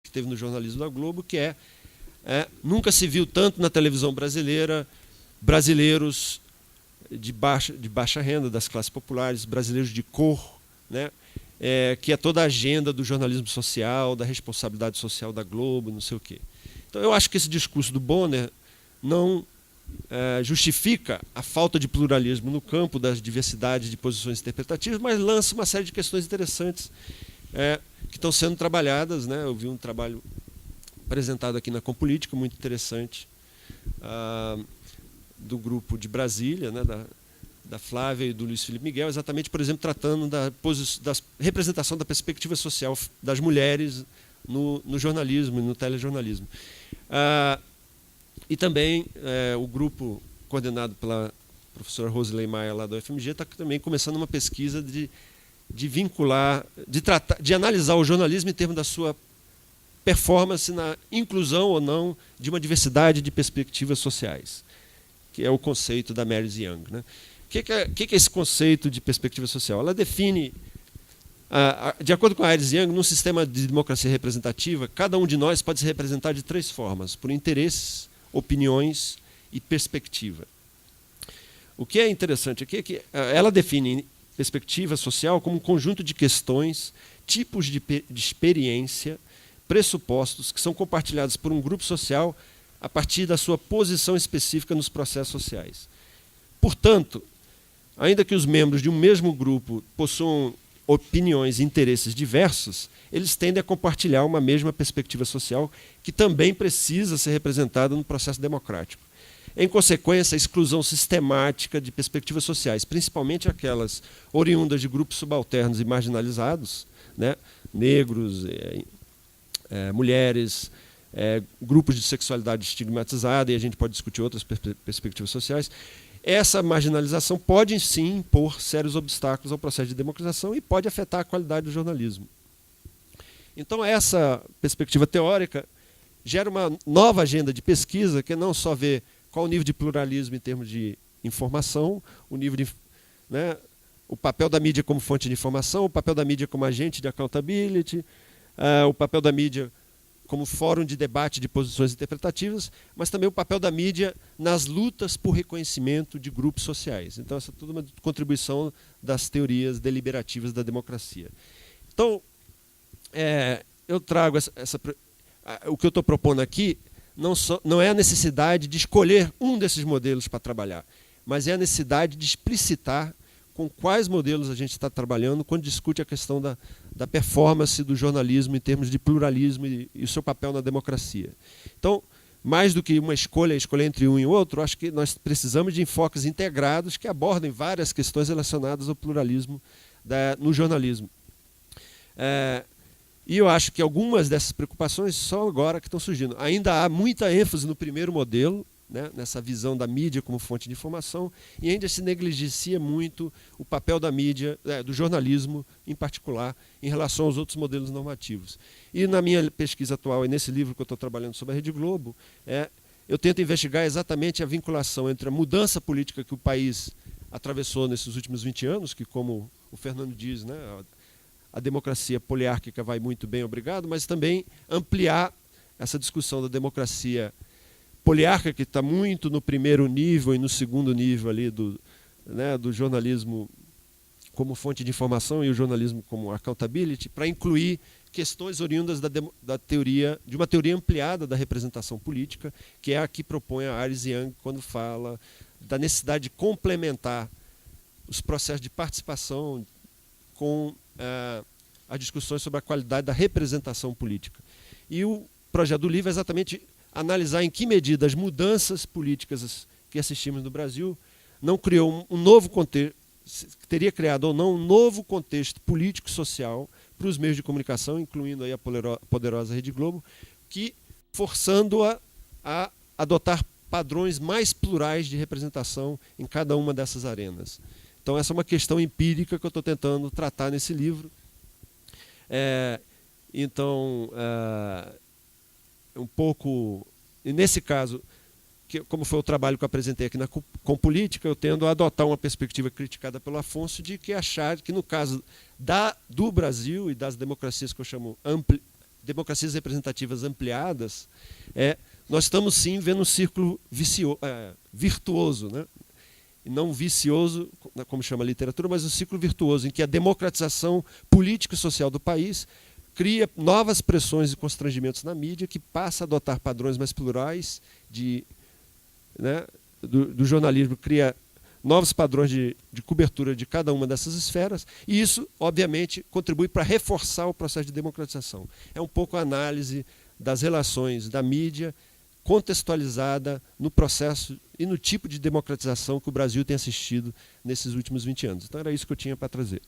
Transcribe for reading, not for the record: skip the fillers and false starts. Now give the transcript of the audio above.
que teve no jornalismo da Globo, que nunca se viu tanto na televisão brasileira brasileiros de baixa renda, das classes populares, brasileiros de cor, né? Que é toda a agenda do jornalismo social, da responsabilidade social da Globo, não sei o quê. Então, eu acho que esse discurso do Bonner não justifica a falta de pluralismo no campo das diversidades de posições interpretativas, mas lança uma série de questões interessantes que estão sendo trabalhadas, né? Eu vi um trabalho apresentado aqui na Compolítica, muito interessante, do grupo de Brasília, né? Da Flávia e do Luiz Felipe Miguel, exatamente, por exemplo, tratando da representação da perspectiva social das mulheres no jornalismo e no telejornalismo. E também o grupo coordenado pela professora Rosilei Maia, lá do UFMG, está também começando uma pesquisa de vincular, de analisar o jornalismo em termos da sua performance na inclusão ou não de uma diversidade de perspectivas sociais, que é o conceito da Mary Young, né? O que é esse conceito de perspectiva social? Ela define, de acordo com a Iris Young, num sistema de democracia representativa, cada um de nós pode se representar de 3 formas: por interesses, opiniões e perspectiva. O que é interessante aqui é que ela define perspectiva social como um conjunto de questões, tipos de experiência, pressupostos que são compartilhados por um grupo social a partir da sua posição específica nos processos sociais. Portanto, ainda que os membros de um mesmo grupo possuam opiniões e interesses diversos, eles tendem a compartilhar uma mesma perspectiva social que também precisa ser representada no processo democrático. Em consequência, a exclusão sistemática de perspectivas sociais, principalmente aquelas oriundas de grupos subalternos e marginalizados, né, negros, mulheres, grupos de sexualidade estigmatizada, e a gente pode discutir outras perspectivas sociais. Essa marginalização pode, sim, impor sérios obstáculos ao processo de democratização e pode afetar a qualidade do jornalismo. Então, essa perspectiva teórica gera uma nova agenda de pesquisa, que não só vê qual o nível de pluralismo em termos de informação, o nível de, né, o papel da mídia como fonte de informação, o papel da mídia como agente de accountability, o papel da mídia como fórum de debate de posições interpretativas, mas também o papel da mídia nas lutas por reconhecimento de grupos sociais. Então, essa é toda uma contribuição das teorias deliberativas da democracia. Então, eu trago o que eu estou propondo aqui não é a necessidade de escolher um desses modelos para trabalhar, mas é a necessidade de explicitar com quais modelos a gente está trabalhando quando discute a questão da performance do jornalismo em termos de pluralismo e o seu papel na democracia. Então, mais do que uma escolha entre um e outro, acho que nós precisamos de enfoques integrados que abordem várias questões relacionadas ao pluralismo no jornalismo. E eu acho que algumas dessas preocupações são agora que estão surgindo. Ainda há muita ênfase no primeiro modelo, né, nessa visão da mídia como fonte de informação, e ainda se negligencia muito o papel da mídia, do jornalismo em particular, em relação aos outros modelos normativos. E na minha pesquisa atual, e nesse livro que eu estou trabalhando sobre a Rede Globo, eu tento investigar exatamente a vinculação entre a mudança política que o país atravessou nesses últimos 20 anos, que, como o Fernando diz, né, a democracia poliárquica vai muito bem, obrigado, mas também ampliar essa discussão da democracia poliárquica, que está muito no primeiro nível e no segundo nível ali do jornalismo como fonte de informação e o jornalismo como accountability, para incluir questões oriundas de uma teoria ampliada da representação política, que é a que propõe a Iris Young quando fala da necessidade de complementar os processos de participação com as discussões sobre a qualidade da representação política. E o projeto do livro é exatamente analisar em que medida as mudanças políticas que assistimos no Brasil não criou um novo contexto, teria criado ou não um novo contexto político-social para os meios de comunicação, incluindo aí a poderosa Rede Globo, que forçando-a a adotar padrões mais plurais de representação em cada uma dessas arenas. Então, essa é uma questão empírica que eu estou tentando tratar nesse livro. Um pouco, e nesse caso, como foi o trabalho que eu apresentei aqui na Compolítica, eu tendo a adotar uma perspectiva criticada pelo Afonso de que achar que, no caso do Brasil e das democracias que eu chamo democracias representativas ampliadas, nós estamos sim vendo um círculo virtuoso, né? E não vicioso, como chama a literatura, mas um ciclo virtuoso, em que a democratização política e social do país cria novas pressões e constrangimentos na mídia, que passa a adotar padrões mais plurais do jornalismo, cria novos padrões de cobertura de cada uma dessas esferas, e isso, obviamente, contribui para reforçar o processo de democratização. É um pouco a análise das relações da mídia contextualizada no processo e no tipo de democratização que o Brasil tem assistido nesses últimos 20 anos. Então era isso que eu tinha para trazer.